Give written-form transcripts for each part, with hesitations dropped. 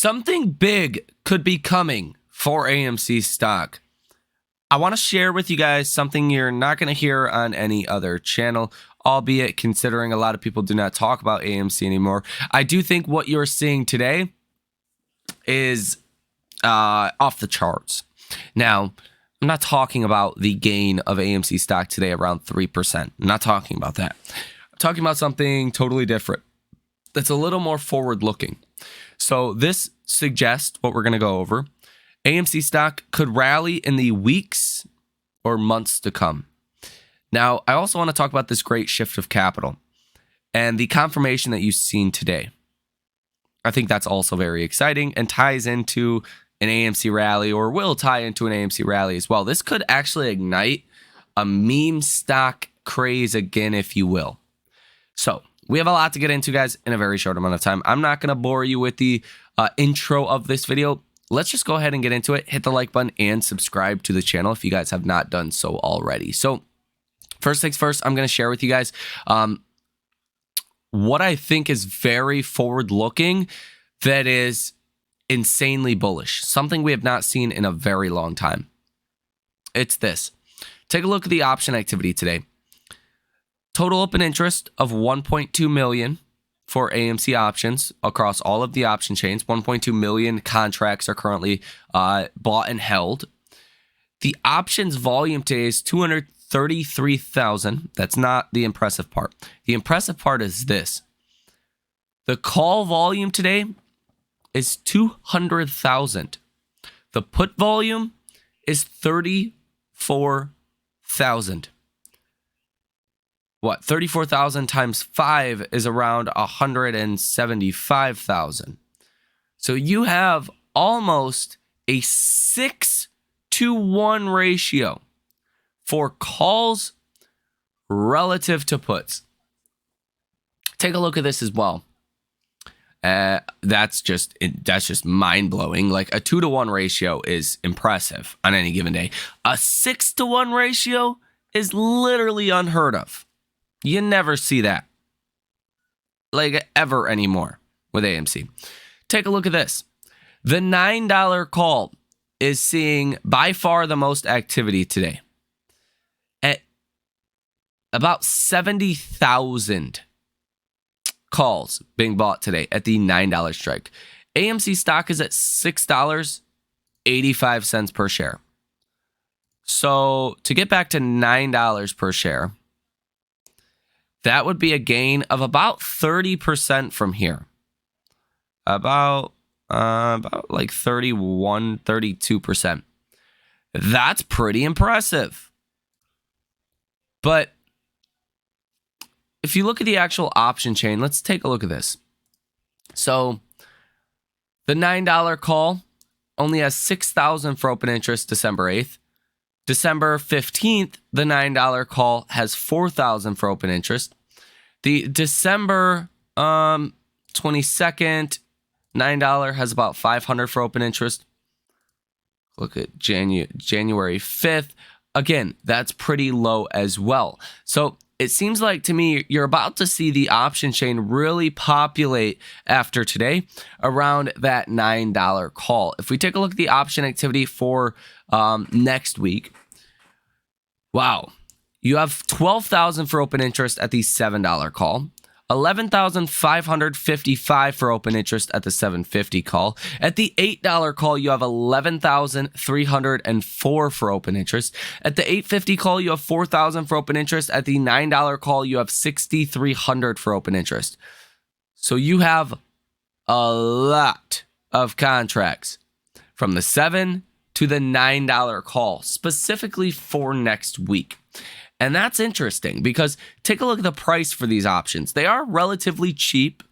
Something big could be coming for AMC stock. I want to share with you guys something you're not going to hear on any other channel, albeit considering a lot of people do not talk about AMC anymore. I do think what you're seeing today is off the charts. Now, I'm not talking about the gain of AMC stock today around 3%. I'm not talking about that. I'm talking about something totally different that's a little more forward-looking. So this suggests what we're going to go over. AMC stock could rally in the weeks or months to come. Now, I also want to talk about this great shift of capital and the confirmation that you've seen today. I think that's also very exciting and ties into an AMC rally, or will tie into an AMC rally as well. This could actually ignite a meme stock craze again, if you will. So we have a lot to get into, guys, in a very short amount of time. I'm not going to bore you with the intro of this video. Let's just go ahead and get into it. Hit the like button and subscribe to the channel if you guys have not done so already. So first things first, I'm going to share with you guys what I think is very forward-looking that is insanely bullish, something we have not seen in a very long time. It's this. Take a look at the option activity today. Total open interest of 1.2 million for AMC options across all of the option chains. 1.2 million contracts are currently bought and held. The options volume today is 233,000. That's not the impressive part. The impressive part is this. The call volume today is 200,000. The put volume is 34,000. What? 34,000 times 5 is around 175,000. So you have almost a 6-to-1 ratio for calls relative to puts. Take a look at this as well. That's just mind-blowing. Like a 2-to-1 ratio is impressive on any given day. A 6-to-1 ratio is literally unheard of. You never see that, like, ever anymore with AMC. Take a look at this. The $9 call is seeing by far the most activity today at about 70,000 calls being bought today at the $9 strike. AMC stock is at $6.85 per share. So to get back to $9 per share, that would be a gain of about 30% from here. About like 31, 32%. That's pretty impressive. But if you look at the actual option chain, let's take a look at this. So the $9 call only has 6,000 for open interest December 8th. December 15th, the $9 call has 4,000 for open interest. The December 22nd, $9 has about 500 for open interest. Look at January 5th. Again, that's pretty low as well. So it seems like to me you're about to see the option chain really populate after today around that $9 call. If we take a look at the option activity for next week, wow, you have 12,000 for open interest at the $7 call, 11,555 for open interest at the $7.50 call. At the $8 call, you have 11,304 for open interest. At the $8.50 call, you have 4,000 for open interest. At the $9 call, you have 6,300 for open interest. So you have a lot of contracts from the $7 to the $9 call, specifically for next week. And that's interesting because take a look at the price for these options. They are relatively cheap,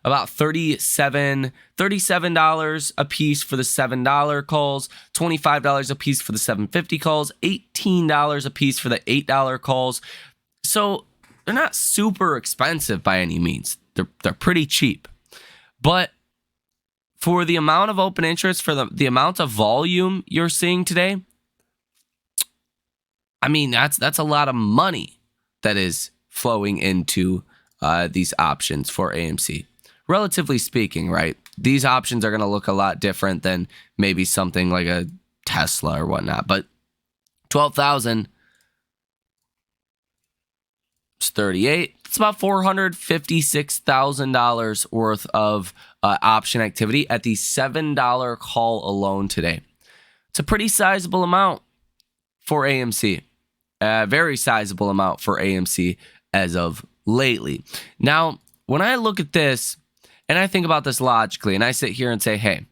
about $37 a piece for the $7 calls, $25 a piece for the $7.50 calls, $18 a piece for the $8 calls. So they're not super expensive by any means. They're pretty cheap. But for the amount of open interest, for the amount of volume you're seeing today, I mean, that's a lot of money that is flowing into these options for AMC. Relatively speaking, right? these options are going to look a lot different than maybe something like a Tesla or whatnot. But 12,000 is 38. It's about $456,000 worth of option activity at the $7 call alone today. It's a pretty sizable amount for AMC. A very sizable amount for AMC as of lately. Now, when I look at this and I think about this logically, and I sit here and say, hey,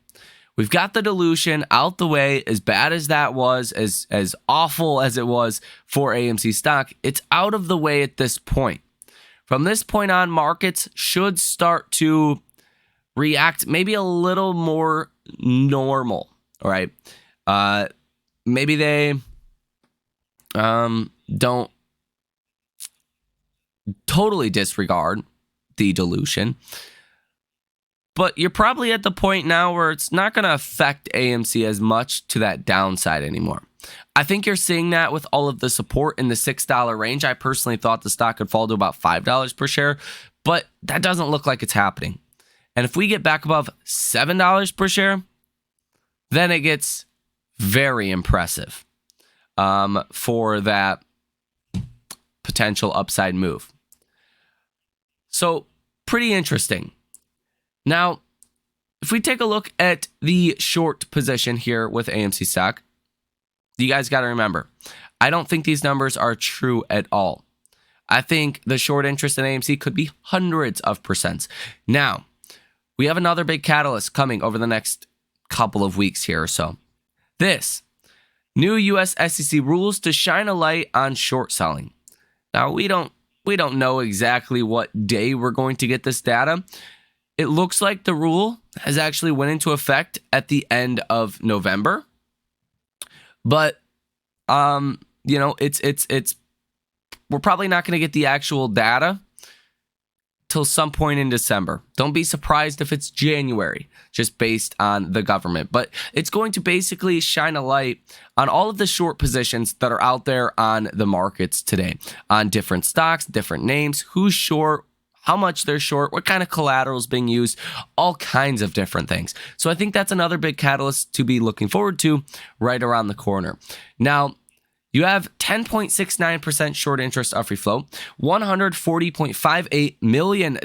we've got the dilution out the way. As bad as that was, as awful as it was for AMC stock, it's out of the way at this point. From this point on, markets should start to react maybe a little more normal, all right? Maybe they don't totally disregard the dilution, but you're probably at the point now where it's not going to affect AMC as much to that downside anymore. I think you're seeing that with all of the support in the $6 range. I personally thought the stock could fall to about $5 per share, but that doesn't look like it's happening. And if we get back above $7 per share, then it gets very impressive for that potential upside move. So pretty interesting. Now, if we take a look at the short position here with AMC stock, you guys got to remember, I don't think these numbers are true at all. I think the short interest in AMC could be hundreds of percents. Now, we have another big catalyst coming over the next couple of weeks here or so. This new US SEC rules to shine a light on short selling. Now, we don't know exactly what day we're going to get this data. It looks like the rule has actually went into effect at the end of November. But it's we're probably not going to get the actual data till some point in December. Don't be surprised if it's January, just based on the government. But it's going to basically shine a light on all of the short positions that are out there on the markets today, on different stocks, different names, who's short, how much they're short, what kind of collateral is being used, all kinds of different things. So I think that's another big catalyst to be looking forward to right around the corner. Now, you have 10.69% short interest of free float, $140.58 million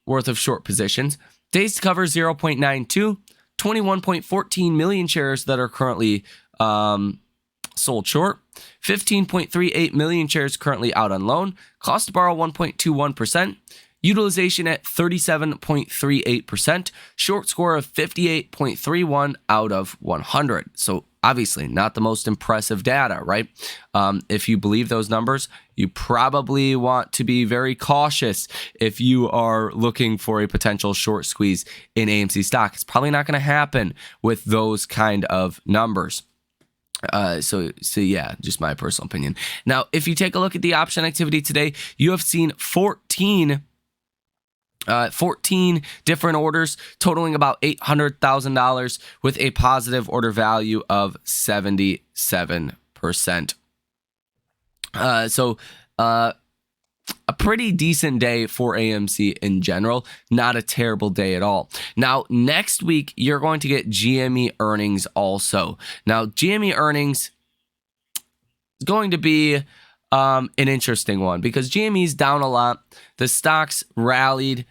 worth of short positions, days to cover 0.92, 21.14 million shares that are currently sold short, 15.38 million shares currently out on loan, cost to borrow 1.21%, utilization at 37.38%, short score of 58.31 out of 100. So obviously not the most impressive data, right? If you believe those numbers, you probably want to be very cautious if you are looking for a potential short squeeze in AMC stock. It's probably not going to happen with those kind of numbers. So yeah, just my personal opinion. Now, if you take a look at the option activity today, you have seen 14 different orders totaling about $800,000 with a positive order value of 77%. A pretty decent day for AMC in general. Not a terrible day at all. Now, next week, you're going to get GME earnings also. Now, GME earnings is going to be an interesting one because GME's down a lot. The stocks rallied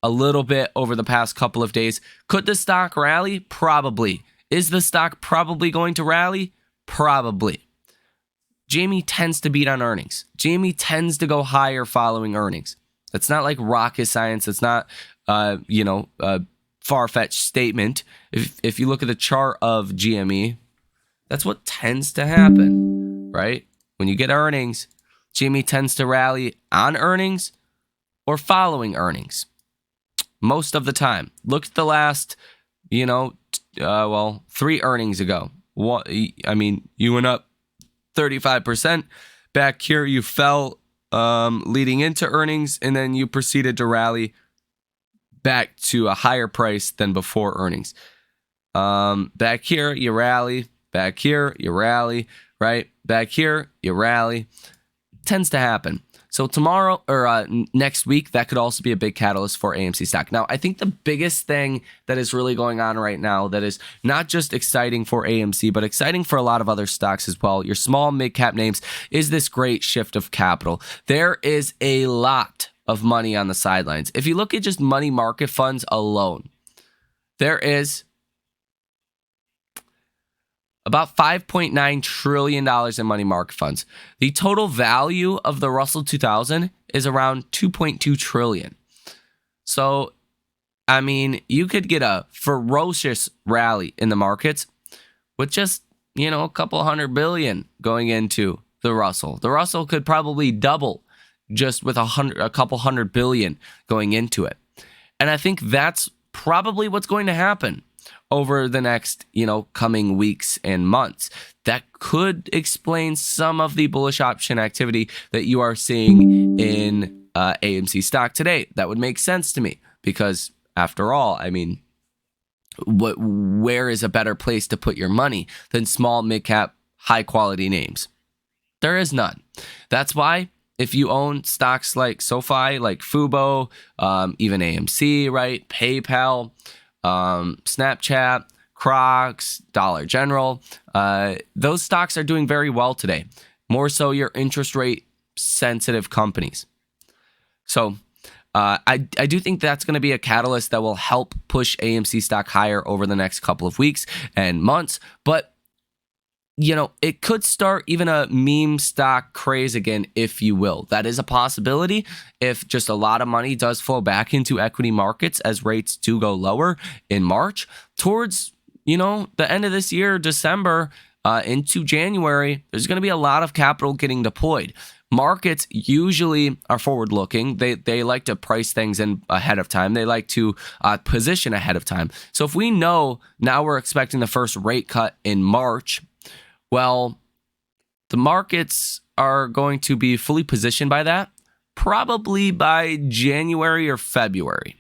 a little bit over the past couple of days. Could the stock rally? Probably. Is the stock probably going to rally? Probably. GME tends to beat on earnings. GME tends to go higher following earnings. That's not like rocket science. It's not, a far-fetched statement. If you look at the chart of GME, that's what tends to happen, right? When you get earnings, GME tends to rally on earnings or following earnings most of the time. Look at the last, 3 earnings ago. You went up 35%. Back here, you fell leading into earnings, and then you proceeded to rally back to a higher price than before earnings. Back here, you rally. Back here, you rally. Right? Back here, you rally. Tends to happen. So tomorrow or next week, that could also be a big catalyst for AMC stock. Now, I think the biggest thing that is really going on right now that is not just exciting for AMC, but exciting for a lot of other stocks as well, your small mid-cap names, is this great shift of capital. There is a lot of money on the sidelines. If you look at just money market funds alone, there is about $5.9 trillion in money market funds. The total value of the Russell 2000 is around $2.2 trillion. So, I mean, you could get a ferocious rally in the markets with just, a couple $100 billion going into the Russell. The Russell could probably double just with a couple $100 billion going into it. And I think that's probably what's going to happen over the next, coming weeks and months. That could explain some of the bullish option activity that you are seeing in AMC stock today. That would make sense to me because, after all, I mean, where is a better place to put your money than small, mid-cap, high-quality names? There is none. That's why if you own stocks like SoFi, like Fubo, even AMC, right, PayPal, Snapchat, Crocs, Dollar General, those stocks are doing very well today. More so your interest rate sensitive companies. So I do think that's going to be a catalyst that will help push AMC stock higher over the next couple of weeks and months. But it could start even a meme stock craze again, if you will. That is a possibility if just a lot of money does flow back into equity markets as rates do go lower in March towards, the end of this year, December, into January. There's going to be a lot of capital getting deployed. Markets usually are forward-looking. They like to price things in ahead of time. They like to position ahead of time. So if we know now we're expecting the first rate cut in March, well, the markets are going to be fully positioned by that, probably by January or February.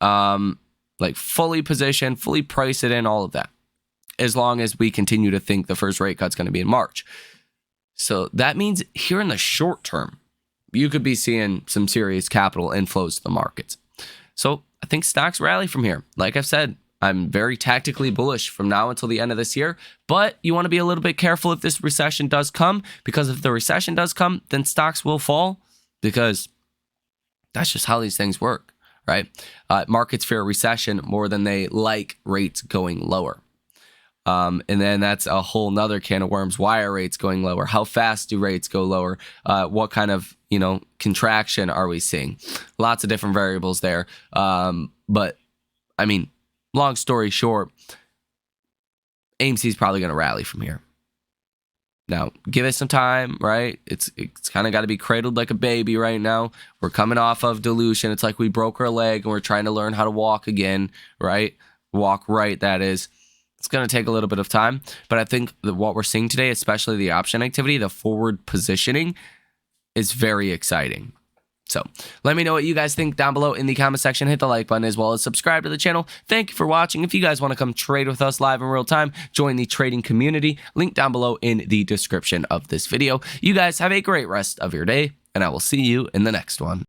Like fully positioned, fully price it in, all of that, as long as we continue to think the first rate cut's going to be in March. So that means here in the short term, you could be seeing some serious capital inflows to the markets. So I think stocks rally from here. Like I've said, I'm very tactically bullish from now until the end of this year, but you want to be a little bit careful if this recession does come, because if the recession does come, then stocks will fall, because that's just how these things work, right? Markets fear a recession more than they like rates going lower. And then that's a whole nother can of worms. Why are rates going lower? How fast do rates go lower? What kind of, contraction are we seeing? Lots of different variables there. But I mean, long story short, AMC is probably going to rally from here. Now, give it some time, right? It's kind of got to be cradled like a baby right now. We're coming off of dilution. It's like we broke our leg and we're trying to learn how to walk again, right? Walk right, that is. It's going to take a little bit of time. But I think that what we're seeing today, especially the option activity, the forward positioning, is very exciting. So let me know what you guys think down below in the comment section. Hit the like button as well as subscribe to the channel. Thank you for watching. If you guys want to come trade with us live in real time, join the trading community. Link down below in the description of this video. You guys have a great rest of your day, and I will see you in the next one.